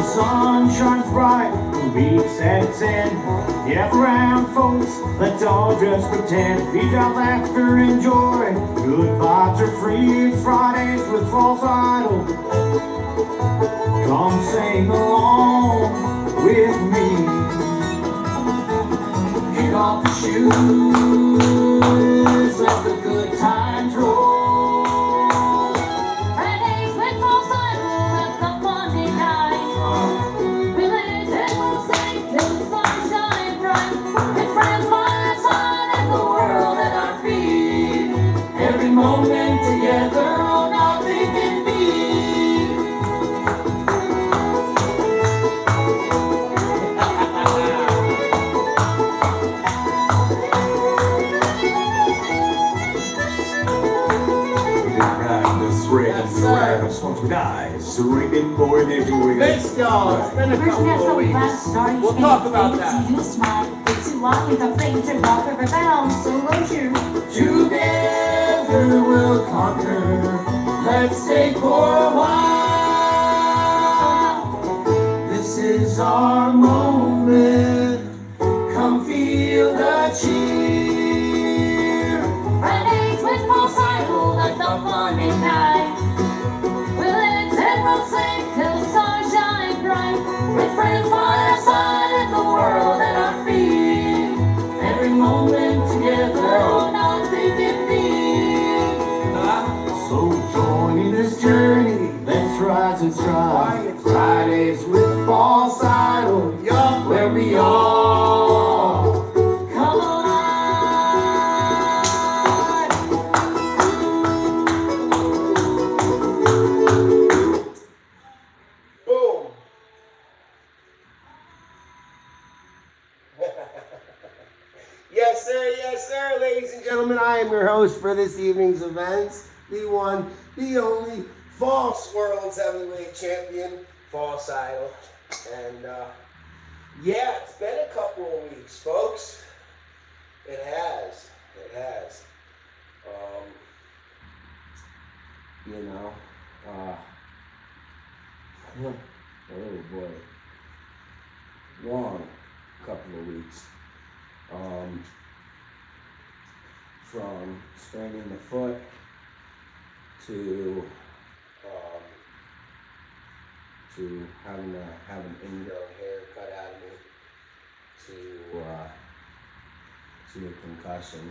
the sun shines bright, the beats at its end. Gather round, folks, let's all just pretend. Feed out laughter and joy, good vibes are free. It's Fridays with False Idol. Come sing along with me. Kick off the shoes, let the good times roll. Fridays with False Idol, let the fun ignite. We live and we'll sing till the sun shines bright. With friends by our side and the world at our feet. Every moment together, oh, nothing can beat. Guys, ringing more than enjoying. Missed y'all. It's been a couple of weeks. We'll talk about that. You smile, it's too long, you don't think to rock over bound, so won't you? Together we'll conquer. Let's stay for a while. This is our moment. Come feel the cheer. Fridays with False Idol, let the fun ignite. We'll live and we'll sing till the sun shines bright. With friends by our side and the world at our feet. Every moment together, Oh, nothing can beat. so join in this journey. Let's rise and strive. Fridays with False Idol, Yup. where we all Come alive. Boom. Yes, sir, ladies and gentlemen. I am your host for this evening's events, the one, the only False World's Heavyweight Champion, False Idol. And, yeah, it's been a couple of weeks, folks. It has. You know, oh boy, long couple of weeks. From straining the foot to having to have an ingrown hair cut out of me to a concussion.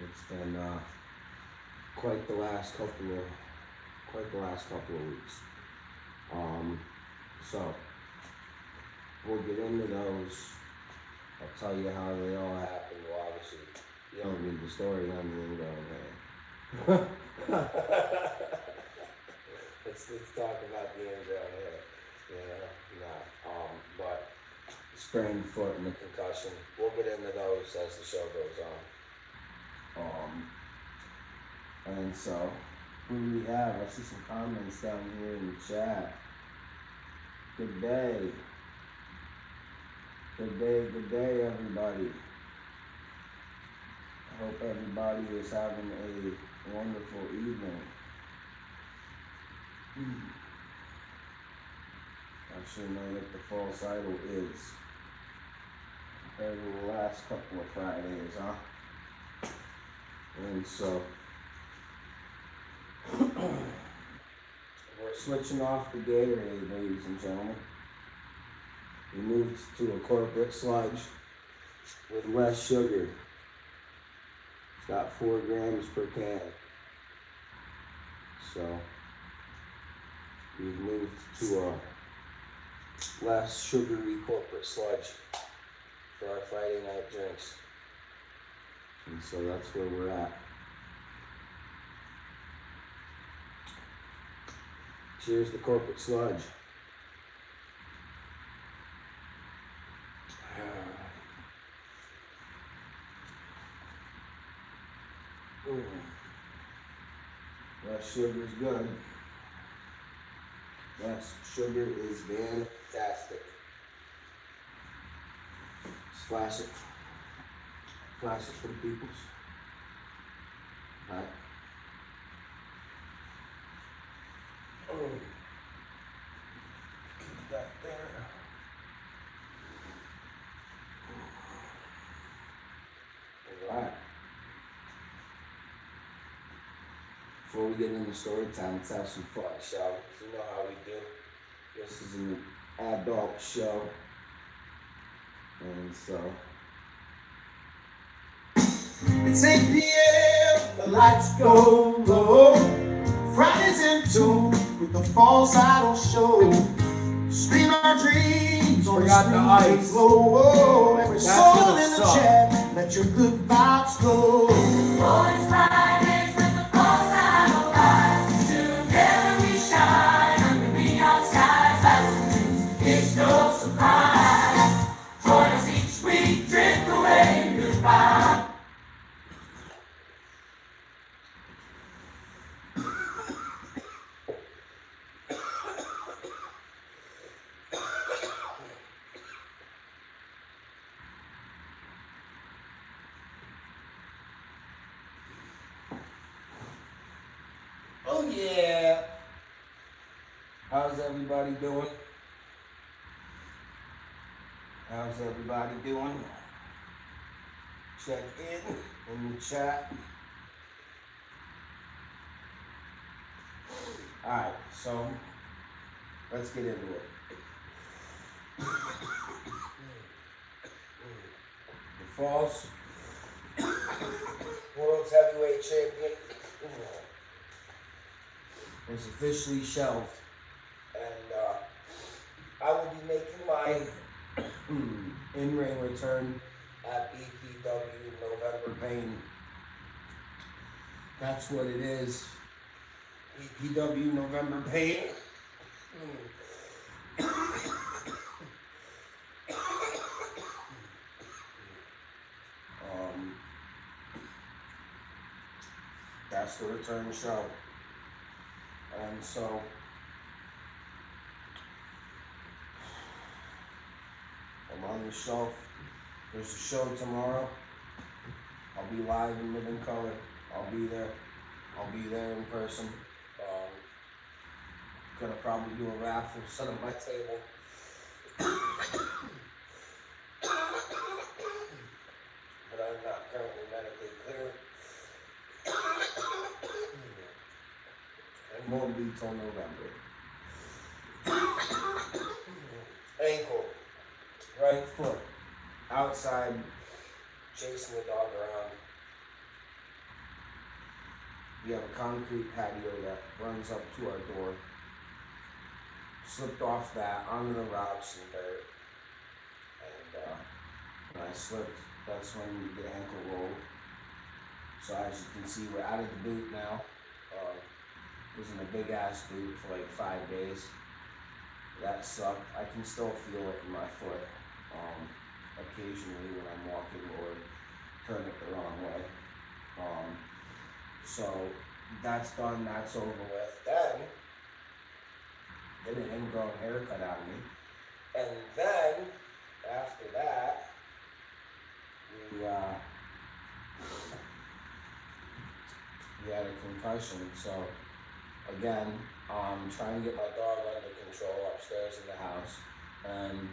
It's been quite the last couple of weeks. So we'll get into those. I'll tell you how they all happened. Well, obviously, you don't need the story on the ingrown hair. let's talk about the ingrown hair. But sprained foot and the concussion. We'll get into those as the show goes on. And so, who do we have? I see some comments down here in the chat. Good day. Good day, everybody. I hope everybody is having a wonderful evening. I sure know what the False Idol is. Compared to the last couple of Fridays, huh? And so, we're switching off the Gatorade, ladies and gentlemen. We moved to a corporate sludge with less sugar. It's got 4 grams per can. So, we've moved to a less sugary corporate sludge for our Friday night drinks. And so that's where we're at. Cheers to corporate sludge. Less sugar is good. Less sugar is fantastic. Just flash it. Flash it for the peoples. Alright. Keep that there. Alright. Before we get into story time, let's have some fun, shall we? You know how we do. This is an adult show. And so. It's 8 p.m., the lights go low. Friday's in tune with the False Idol show. Scream our dreams on the street glow. Every soul in the chat, let your good vibes flow. Oh, it's Fridays with the False Idol lights. Together we shine under neon skies. It's no surprise. Join us each week, drift away goodbye. Oh yeah. How's everybody doing? How's everybody doing? Check in the chat. Alright, so let's get into it. The False World's Heavyweight Champion is officially shelved, and I will be making my in-ring return at BPW November Pain. That's what it is. BPW November Pain. That's the return show. And so I'm on the shelf. There's a show tomorrow. I'll be live in living color. I'll be there. I'll be there in person. Gonna probably do a raffle, set up my table. But I'm not currently medically cleared. And won't be till November. Ankle, right foot, outside, chasing the dog around. We have a concrete patio that runs up to our door. Slipped off that onto the rocks and dirt. And when I slipped, that's when the ankle rolled. So as you can see, we're out of the boot now. It was in a big ass boot for like 5 days. That sucked. I can still feel it in my foot occasionally when I'm walking or turn it the wrong way. So that's done, that's over with. Then get an ingrown haircut out of me. And then after that, we had a concussion. So again, trying to get my dog under control upstairs in the house. And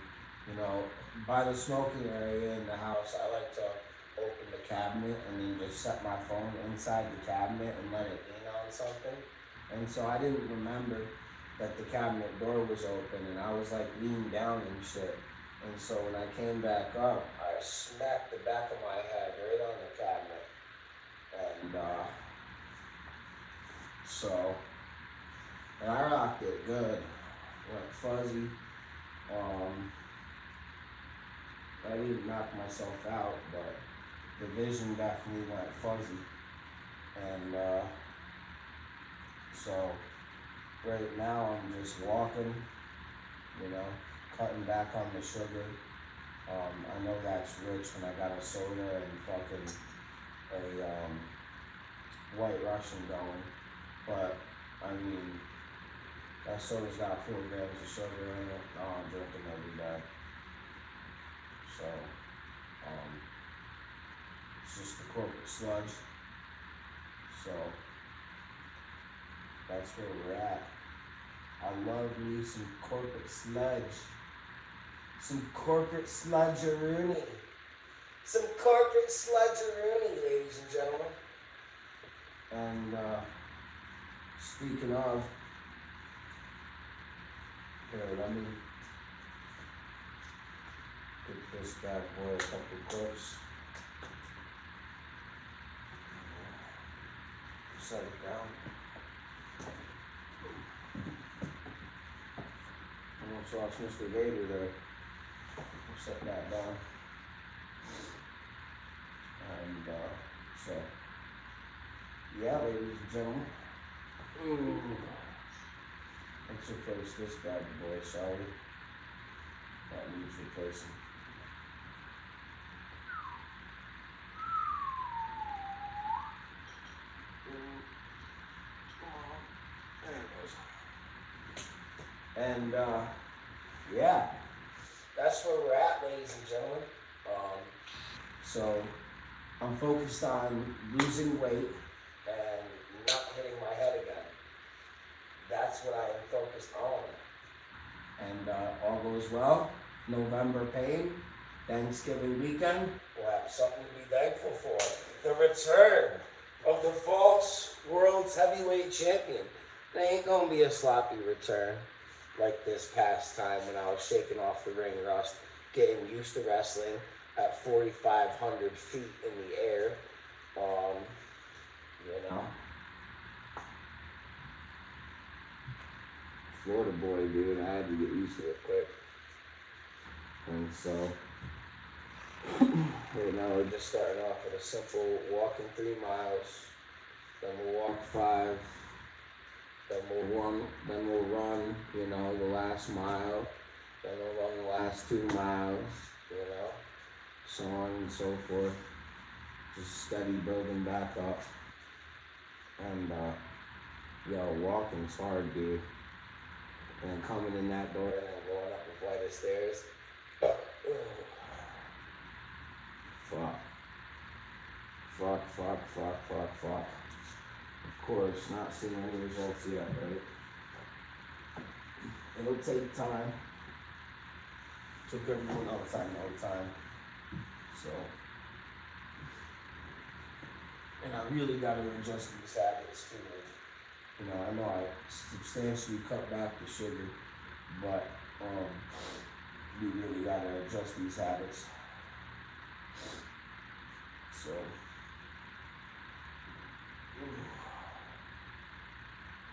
you know, by the smoking area in the house, I like to open the cabinet and then just set my phone inside the cabinet and let it lean on something. And so I didn't remember that the cabinet door was open, and I was like leaning down and shit. And so when I came back up, I smacked the back of my head right on the cabinet. And and I rocked it good. Went fuzzy. I didn't knock myself out, but the vision definitely went fuzzy. And so right now I'm just walking, you know, cutting back on the sugar. I know that's rich when I got a soda and fucking a White Russian going, but I mean, that soda's got 4 grams of sugar in it. I'm drinking every day. So, it's just the corporate sludge. So, that's where we're at. I love me some corporate sludge. Some corporate sludgeroony. Some corporate sludgeroony, ladies and gentlemen. And speaking of, here, let me get this bad boy a couple clips. Set it down. Almost lost Mr. Vader there. We'll set that down. And so, yeah, ladies and gentlemen. Ooh. Let's replace this bad boy, shall we? That needs replacing. And yeah, that's where we're at, ladies and gentlemen. So I'm focused on losing weight and not hitting my head again. That's what I am focused on. And all goes well. November pain, Thanksgiving weekend, we'll have something to be thankful for. The return of the false world's heavyweight champion. It ain't gonna be a sloppy return like this past time when I was shaking off the ring rust, getting used to wrestling at 4,500 feet in the air. You know. Florida boy, dude, I had to get used to it quick. And so, right now we're just starting off with a simple walking 3 miles, then we'll walk 5, then we'll run, you know, the last mile, then we'll run the last 2 miles, you know, so on and so forth. Just steady building back up. And, walking's hard, dude. And coming in that door and then going up a flight of stairs. Fuck. Of course, not seeing any results yet, right? It'll take time. Took everyone else time, no time. So, and I really got to adjust these habits too. You know, I know I substantially cut back the sugar, but we really got to adjust these habits. So,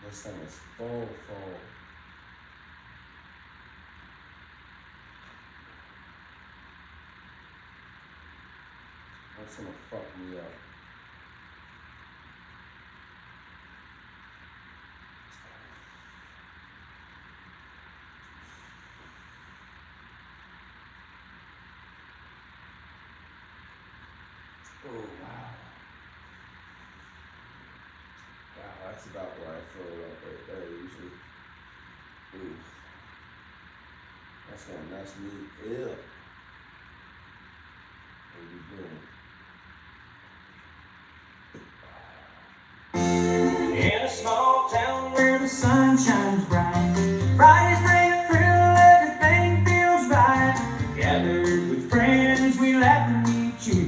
this thing is full. That's gonna fuck me up. Oh, wow. Wow, that's about where I feel like right there usually. Ooh. That's gonna mess me up. What are you doing? In a small town where the sun shines bright, Fridays bring a thrill, everything feels right. Gathered with friends, we laugh and we cheer.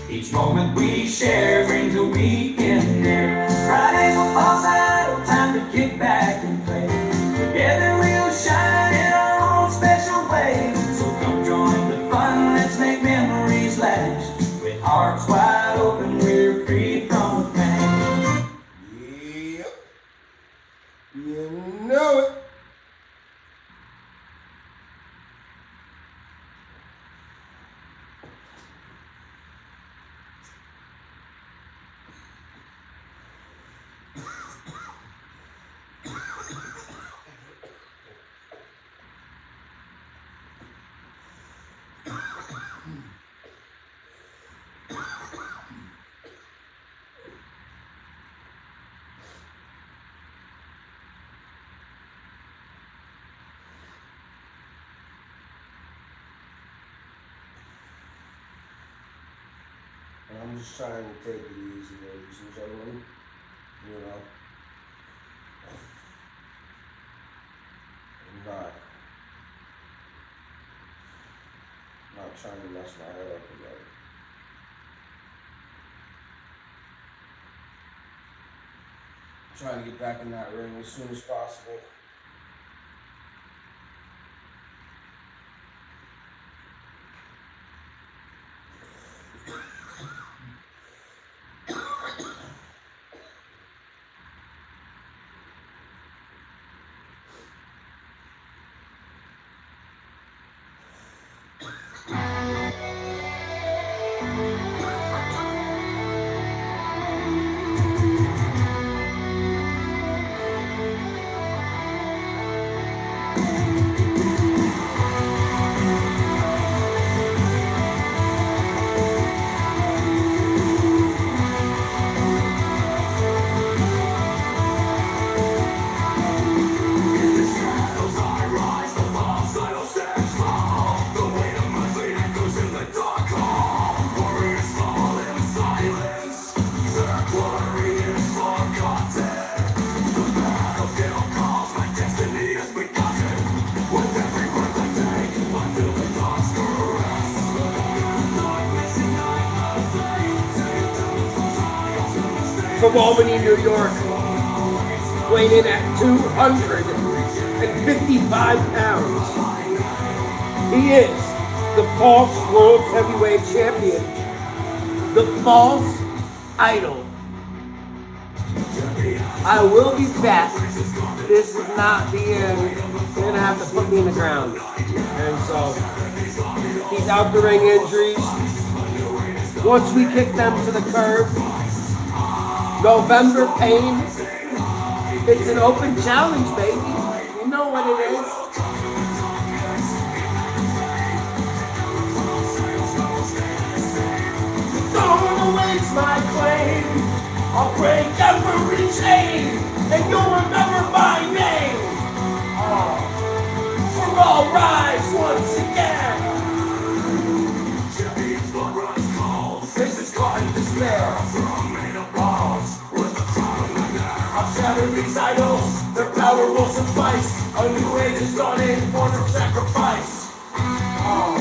Each moment we share brings a weekend near. Fridays will fall idle, time to kick back and play. Together we'll shine in our own special way. So come join the fun, let's make memories last. With hearts wide open, we're free from the pain. Yep. You know it. And I'm just trying to take it easy, ladies and gentlemen. You know. trying to mess my head up again. I'm trying to get back in that ring as soon as possible. From Albany, New York, weighing in at 255 pounds. He is the False World Heavyweight Champion, the False Idol. I will be back. This is not the end. They're gonna have to put me in the ground. And so, he's out the ring injuries. Once we kick them to the curb, November Pain. It's an open challenge, baby. You know what it is. Don't wanna waste my claim. I'll break every chain, and you'll remember my name. Oh, for all rise once again. Champions blood runs cold. Faces caught in despair. I'll shatter these idols, their power will suffice. A new age is dawning, born from sacrifice. Oh.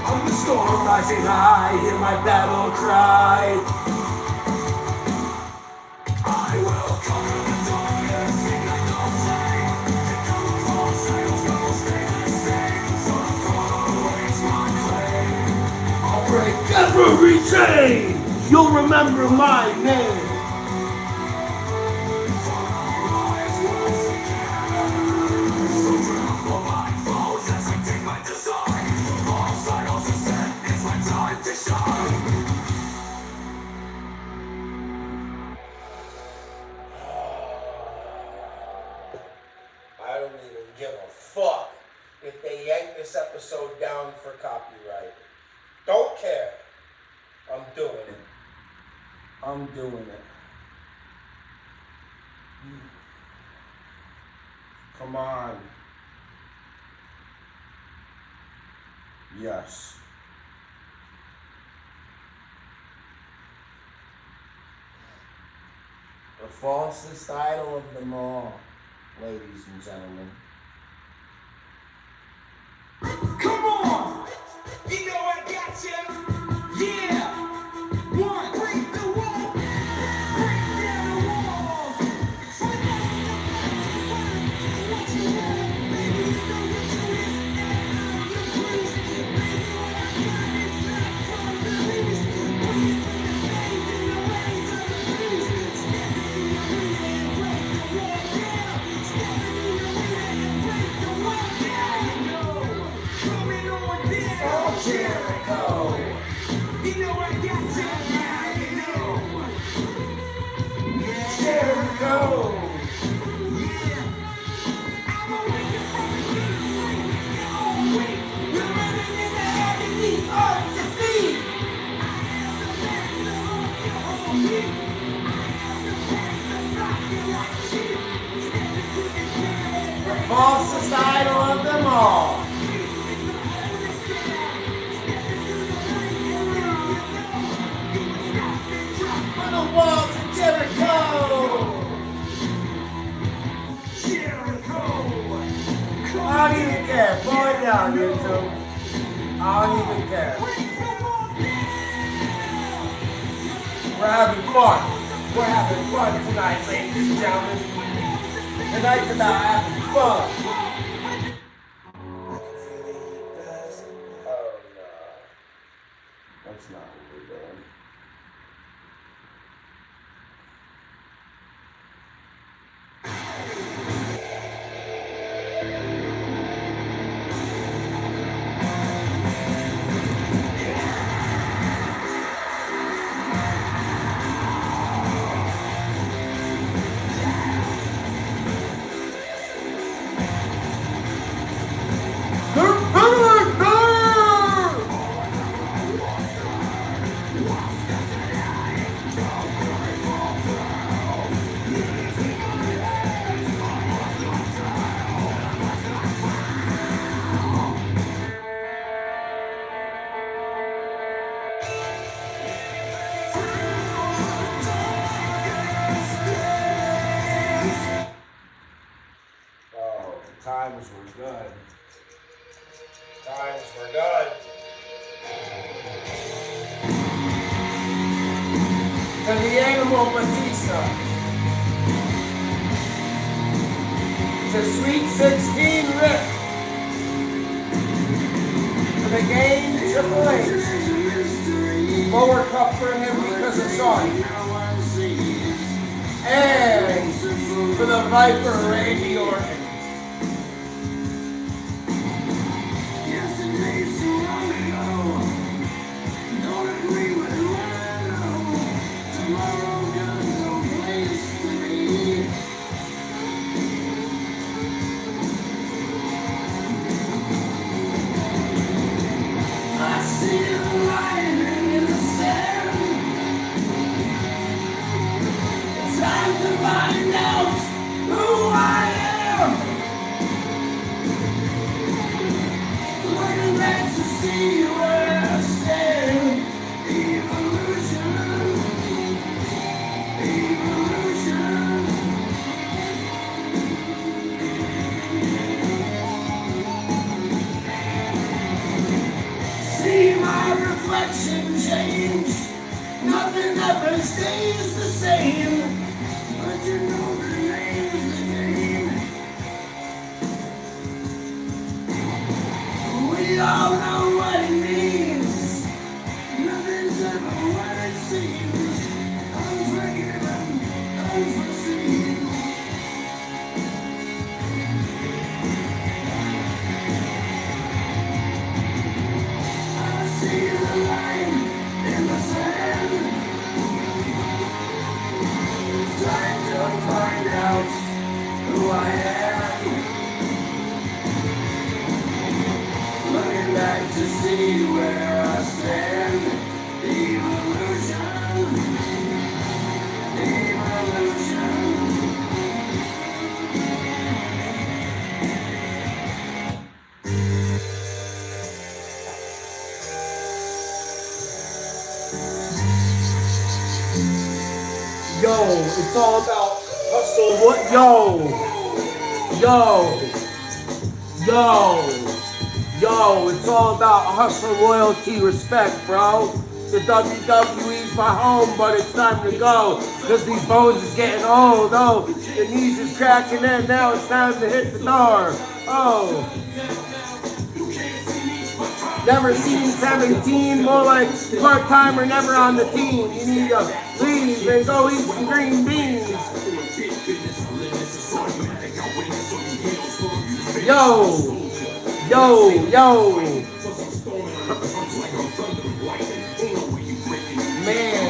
I'm the storm rising high, hear my battle cry. I will conquer the darkness, ignite the flame. Break every chain, you'll remember my name. I don't even give a fuck if they yank this episode down for copyright. Don't care. I'm doing it. I'm doing it. Come on. Yes. The falsest idol of them all, ladies and gentlemen. Come on! You know I got you! Yeah! One, break the wall! Break down the walls! What you want, baby, you know what you is now! You're crazy, baby, what I got is not from the least. Breathe in the stage in the ways of the beast. Stepping in your way and break the wall down! Stepping in your way and break the wall down! You know, coming on down! Jericho! You know I got you now, you know. Yeah. Jericho! Yeah. I'm awakened from the deep sleep. You're all weak. You're running in the agony of defeat. I am the master of your whole heat. I am the master rocking like sheep. Stepping to the dead. The falsest idol of them all. I don't even care. Blow it down, YouTube. I don't even care. We're having fun. We're having fun tonight, ladies and gentlemen. Tonight's about having fun. Oh no. That's not what we're doing. Times were good. Times were good. To the Animal Batista. To Sweet 16 Rick. To the game Triple H. Lower cup for him because of Shawn. And for the Viper Randy Orton. Change. Nothing ever stays the same. But you know the name's the game. We all know what it means. Nothing's ever what it seems. Unforgiven, unforeseen. I see the line in the sand. Trying to find out who I am. Looking back to see where I stand. Evolution. Evolution. Yo, it's all about hustle. What? Yo, it's all about hustle, loyalty, respect, bro. The WWE's my home, but it's time to go. Cause these bones is getting old, oh. The knees is cracking in, now it's time to hit the door. Oh. Never seen 17, more like part-timer, never on the team. You need to leave and go eat some green beans. Yo. Man,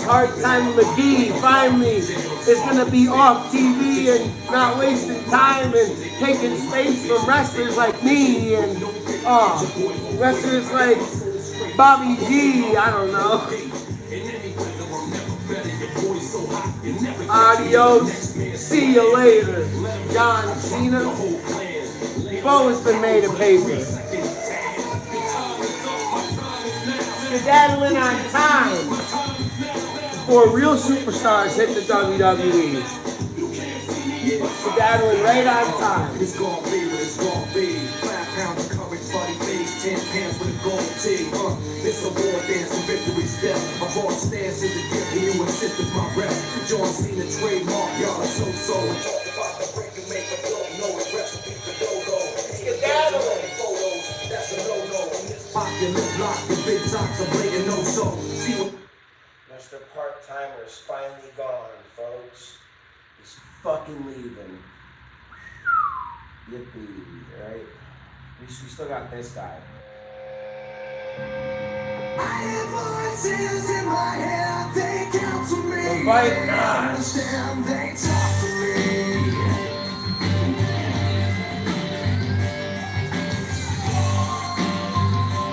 Part-Time McGee finally is gonna be off TV and not wasting time and taking space from wrestlers like me and wrestlers like Bobby G, I don't know. Adios, see you later, John Cena. You've always been made of paper. Skedaddling on time before real superstars hit the WWE. Skedaddling right on time. It's gonna be what it's gonna be. 5 pounds of courage, body face, 10 pounds with a gold tee. It's a war dance, a victory step. My boss stance is a gift, and you insist it's my rep. John Cena trademark, y'all are so. And talk about the break and make a don't know the recipe for go-go. Skedaddling. Photos, that's a no-no. In this popular block, the big talks are blatant no-so. See what Mr. Part-Timer's finally gone, folks. He's fucking leaving. Yippee, right? We still got this guy. I hear voices in my head, they counsel me. The White I Knight. understand, they talk to me.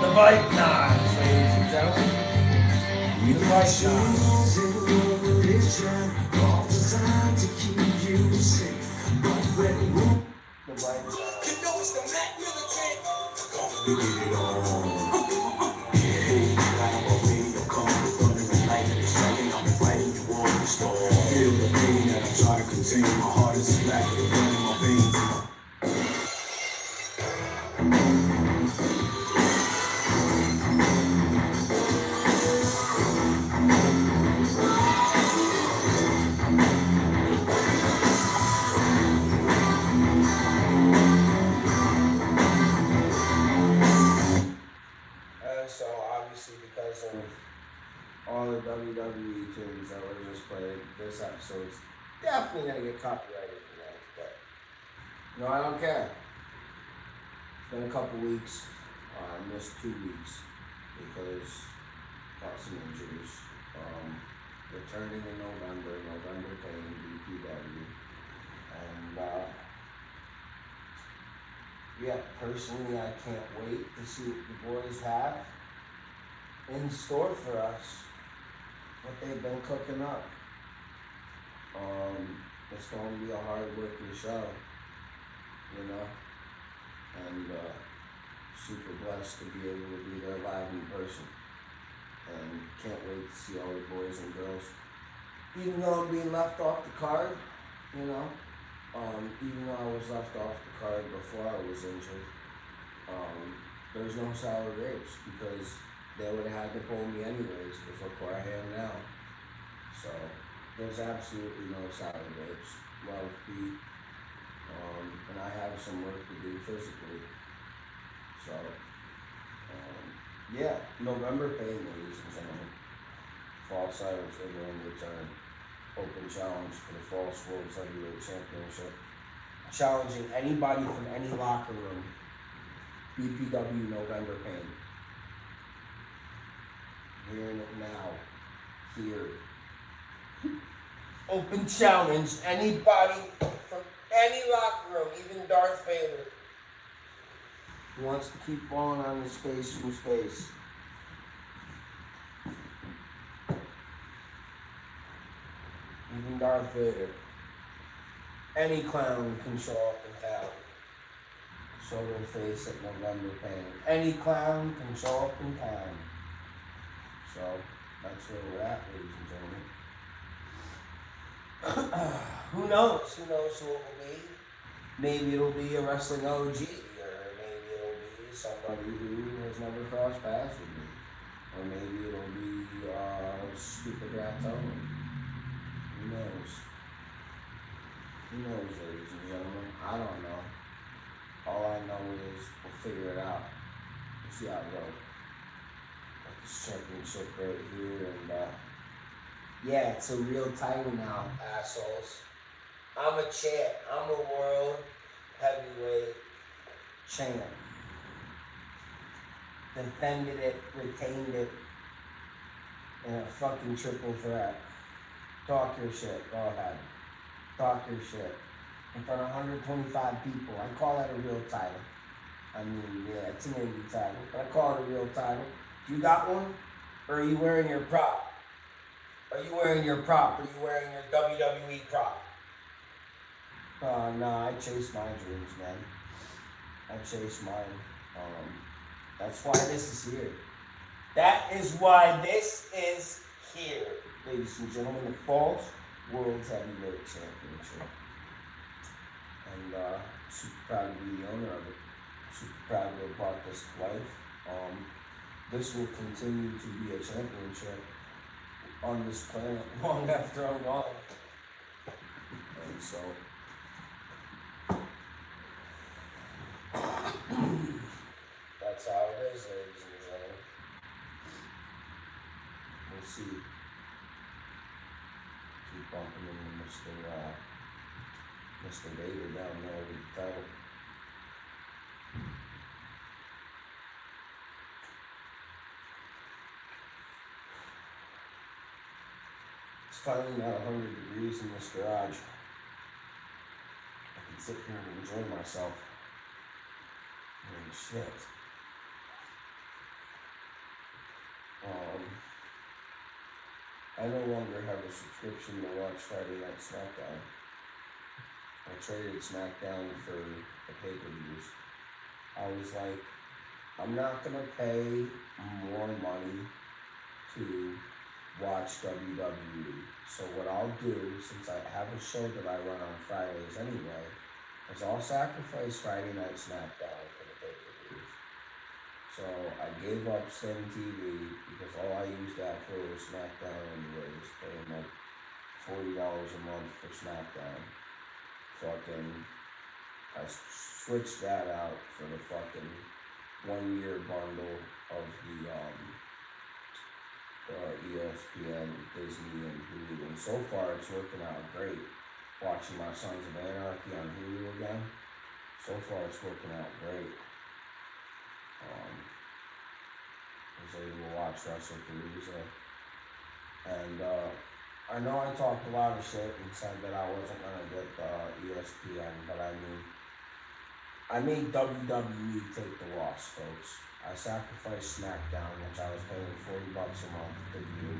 The White Knight, ladies and gentlemen. You like shoes in religion, all designed to keep you safe. But when you The White Knight. you know it's the Mac militant. we get it on. Yeah, hey, I'm coming with thunder and lightning. Striking, I'm fighting you on the storm. Feel the pain that I'm trying to contain. My heart is black, it's burning my veins. So obviously because of all the WWE tunes that were just played, this episode's definitely gonna get copyrighted for that. But no, I don't care. It's been a couple weeks. I missed 2 weeks because got some injuries. Returning in November playing BPW, and yeah, personally, I can't wait to see what the boys have in store for us, what they've been cooking up. It's going to be a hard working show, you know, and super blessed to be able to be there live in person, and can't wait to see all the boys and girls. Even though I'm being left off the card, you know, even though I was left off the card before I was injured, there's no sour grapes because they would have had to pull me anyways because look where I am now. So there's absolutely no sour grapes. Love beat, and I have some work to do physically. So yeah, November pain, ladies and gentlemen. False Silence Overland return. Open challenge for the False World's Heavyweight Championship. Challenging anybody from any locker room. BPW November Pain. Hearing it now. Here. Open challenge anybody from any locker room, even Darth Vader, who wants to keep falling on his face from space. Even Darth Vader. Any clown can show up in town. Show their face at November Pain. Any clown can show up in town. So, that's where we're at, ladies and gentlemen. Who knows? Who knows who it will be? Maybe it'll be a wrestling OG, or maybe it'll be somebody who has never crossed paths with me. Or maybe it'll be stupid rat Tony. Who knows? Who knows, ladies and gentlemen? I don't know. All I know is we'll figure it out. We'll see how it goes. Got this championship right here, and yeah, it's a real title now, assholes. I'm a champ. I'm a world heavyweight champ. Defended it, retained it in a fucking triple threat. Talk your shit. Go ahead. Talk your shit. In front of 125 people. I call that a real title. I mean, yeah, it's an indie title, but I call it a real title. You got one? Or are you wearing your prop? Are you wearing your prop? Are you wearing your WWE prop? No, I chase my dreams, man. I chase mine. That's why this is here. That is why this is here, ladies and gentlemen. The False World's Heavyweight Championship. and super proud to be the owner of it. Super proud to have brought this to life. This will continue to be a championship on this planet long after I'm gone. And so that's how it is, ladies and gentlemen. We'll see. Keep bumping into Mr. Vader down there with the title. It's finally not 100 degrees in this garage. I can sit here and enjoy myself. Holy shit. I no longer have a subscription to watch Friday Night SmackDown. I traded SmackDown for the pay-per-views. I was like, I'm not gonna pay more money to watch WWE. So what I'll do, since I have a show that I run on Fridays anyway, is I'll sacrifice Friday Night SmackDown for the pay-per-views. So I gave up Sling TV because all I used that for was SmackDown anyways, paying like $40 a month for SmackDown. I switched that out for the fucking 1 year bundle of the ESPN, Disney, and Hulu. And so far it's working out great. Watching my Sons of Anarchy on Hulu again. So far it's working out great. I was able to watch WrestlePalooza. And I know I talked a lot of shit and said that I wasn't gonna get ESPN, but I made WWE take the loss, folks. I sacrificed SmackDown, which I was paying $40 a month to view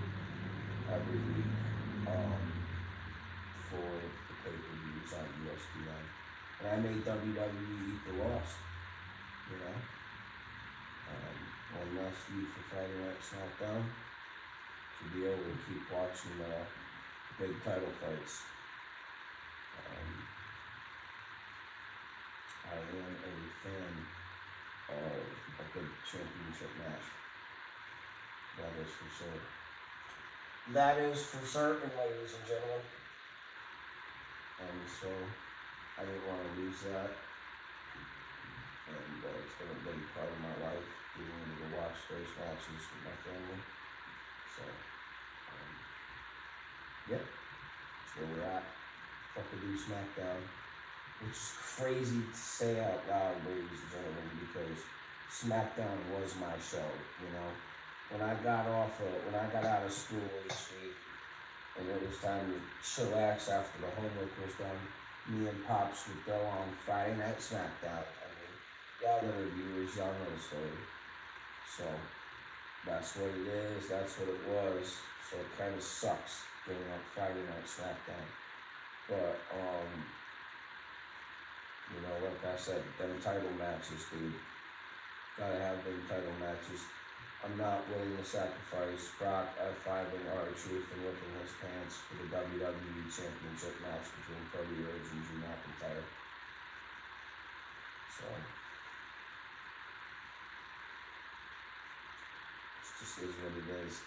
every week, for the pay-per-views on ESPN. And I made WWE eat the loss, you know? One last week for Friday Night SmackDown to be able to keep watching the big title fights. I am a fan of a good championship match. That is for sure. That is for certain, ladies and gentlemen. And so I didn't want to lose that. And it's been a big part of my life, being able to watch those matches with my family. So, yep, that's where we're at. Fucking do SmackDown, which is crazy to say out loud, ladies and gentlemen, because SmackDown was my show, you know? When I got out of school each week, and it was time to chillax after the homework was done, me and Pops would go on Friday Night SmackDown. Y'all that are viewers, y'all know the story. So, that's what it is, that's what it was. So it kind of sucks getting up Friday Night SmackDown. But, you know, like I said, them title matches, dude. Gotta have them title matches. I'm not willing to sacrifice Brock, F5, and R-Truth and ripping his pants for the WWE Championship match between Cody Rhodes and Drew McIntyre. So, it just is what it is.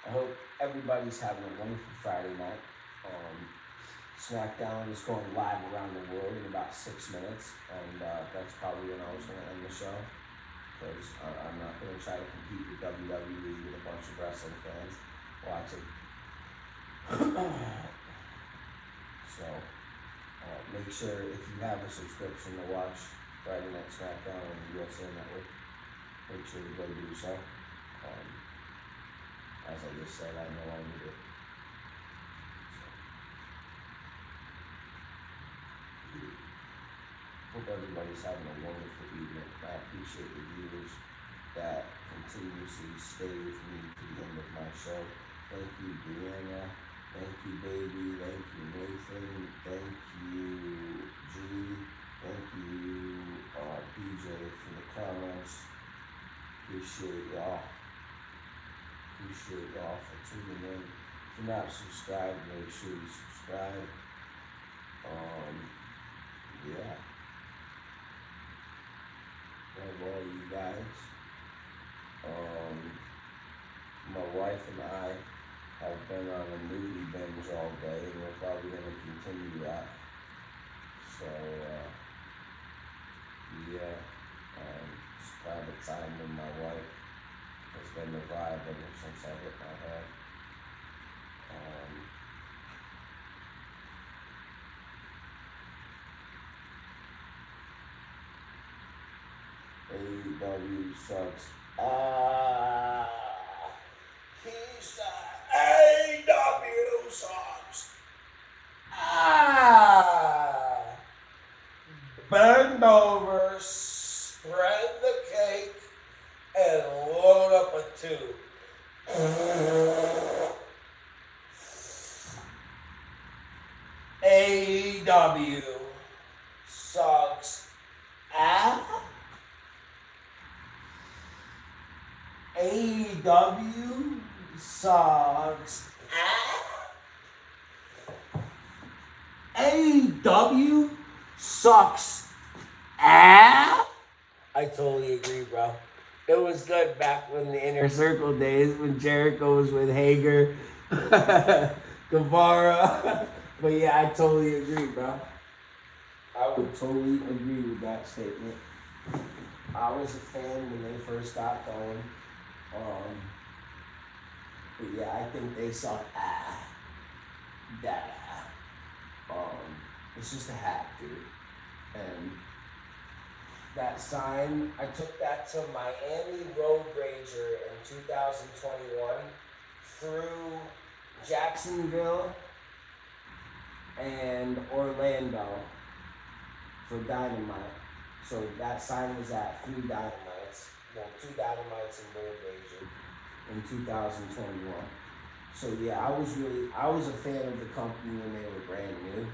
I hope everybody's having a wonderful Friday night. SmackDown is going live around the world in about 6 minutes, and that's probably when I was going to end the show, because I'm not going to try to compete with WWE with a bunch of wrestling fans watching. So, make sure if you have a subscription to watch Friday Night SmackDown on the USA Network, make sure to go do so. As I just said, I no longer do. Hope everybody's having a wonderful evening. I appreciate the viewers that continuously stay with me to the end of my show. Thank you, Brianna. Thank you, Baby. Thank you, Nathan. Thank you, G. Thank you, BJ, for the comments. Appreciate y'all. Appreciate y'all for tuning in If you're not subscribed, make sure you subscribe. Yeah. Love all you guys. My wife and I have been on a movie binge all day, and we're probably going to continue that. So, yeah, just private time with my wife has been the vibe ever since I hit my head. AEW sucks. He's AEW sucks. Bend over, spread the cake, and load up a tube. AEW sucks. AEW sucks. AEW sucks. I totally agree, bro. It was good back when the Inner Circle days, when Jericho was with Hager, Guevara. But yeah, I totally agree, bro. I would totally agree with that statement. I was a fan when they first got going. But yeah, I think they suck. It's just a hack, dude. And that sign, I took that to Miami Road Rager in 2021 through Jacksonville and Orlando for Dynamite. So that sign was at 3 Dynamites. Well, 2 Dynamites in Road Rager in 2021. So yeah, I was a fan of the company when they were brand new.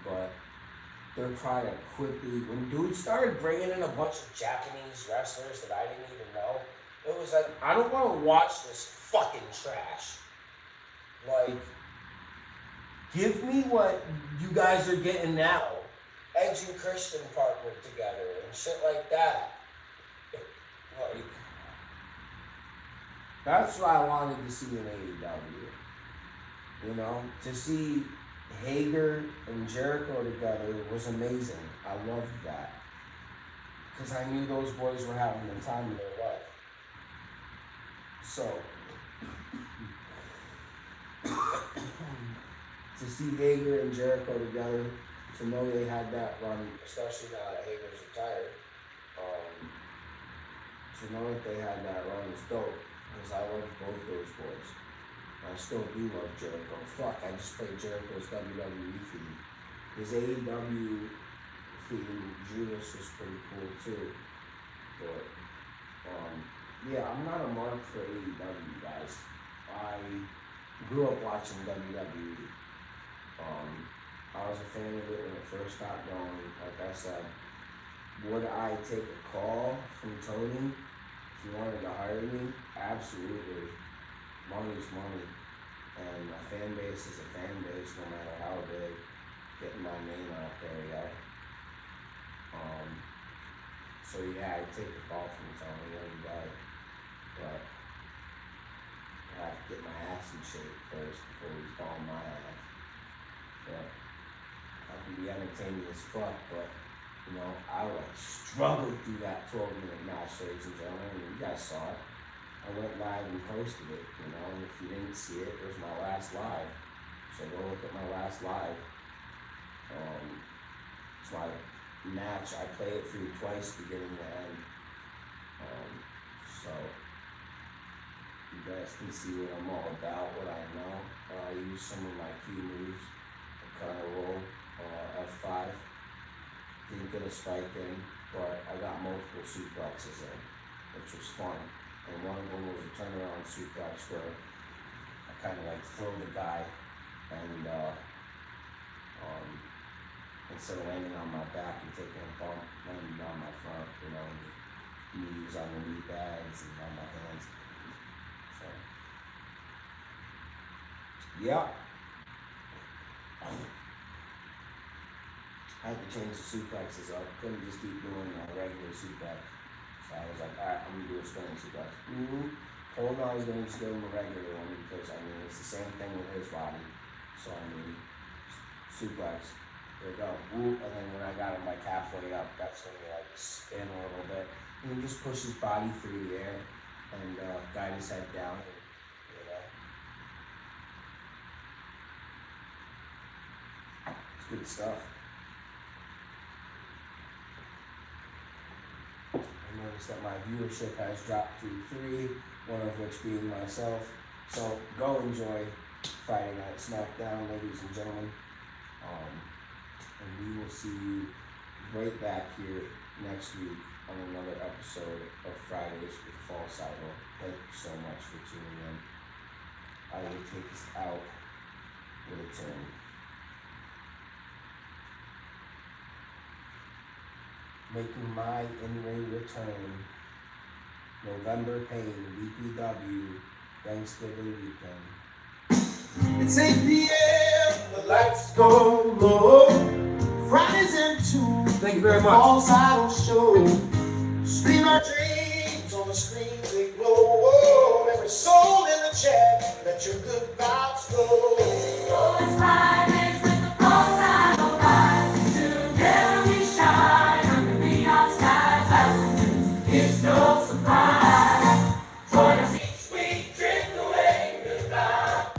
But their product quickly, when dudes started bringing in a bunch of Japanese wrestlers that I didn't even know, it was like, I don't want to watch this fucking trash. Like, give me what you guys are getting now. Edge and Christian partnered together and shit like that. Like, that's what I wanted to see in AEW. You know, to see Hager and Jericho together was amazing. I loved that. Because I knew those boys were having the time of their life. So, to see Hager and Jericho together, to know they had that run, especially now that Hager's retired, to know that they had that run is dope. Because I loved both those boys. I still do love Jericho. Fuck, I just played Jericho's WWE theme. His AEW theme, Judas, was pretty cool too. But, yeah, I'm not a mark for AEW, guys. I grew up watching WWE. I was a fan of it when it first got going. Like I said, would I take a call from Tony if he wanted to hire me? Absolutely. Money's money. And a fan base is a fan base, no matter how big. Getting my name out there, yeah. So yeah, I'd take a call from Tony every day. But I have to get my ass in shape first before he's calling my ass. But I can be entertaining as fuck, but you know, I like struggled through that 12-minute match, ladies and gentlemen. You guys saw it. I went live and posted it, you know, and if you didn't see it, it was my last live. So go look at my last live. It's my match. I play it through twice, beginning to end. So you guys can see what I'm all about, what I know. I use some of my key moves. I kind of roll F5. Didn't get a spike in, but I got multiple suplexes in, which was fun. And one of them was a turnaround suplex where I kind of like throw the guy and instead of landing on my back and taking a bump, landing on my front, you know, knees on the knee pads and on my hands. So, Yeah. I had to change the suplexes up. Couldn't just keep doing a regular suplex. So I was like, alright, I'm gonna do a spinning suplex. Told him I was gonna just give him a regular one because I mean it's the same thing with his body. So I mean, suplex. There we go. Whoop, and then when I got him like halfway up, that's when he like spin a little bit. And he just pushed his body through the air and guide his head down. And, you know, it's good stuff. I noticed that my viewership has dropped to 3, one of which being myself. So go enjoy Friday Night SmackDown, ladies and gentlemen. And we will see you right back here next week on another episode of Fridays with False Idol. Thank you so much for tuning in. I will take us out with a tune. Making my in-ring return, November Pain, BPW, Thanksgiving weekend. It's 8 p.m. The lights go low. Fridays and 2. Thank you very much. False Idol show. Scream our dreams on the screen they glow. Whoa, every soul in the chat, let your good vibes flow. Oh, it's Fridays with the False Idol guys. Together we shine under neon skies. It's no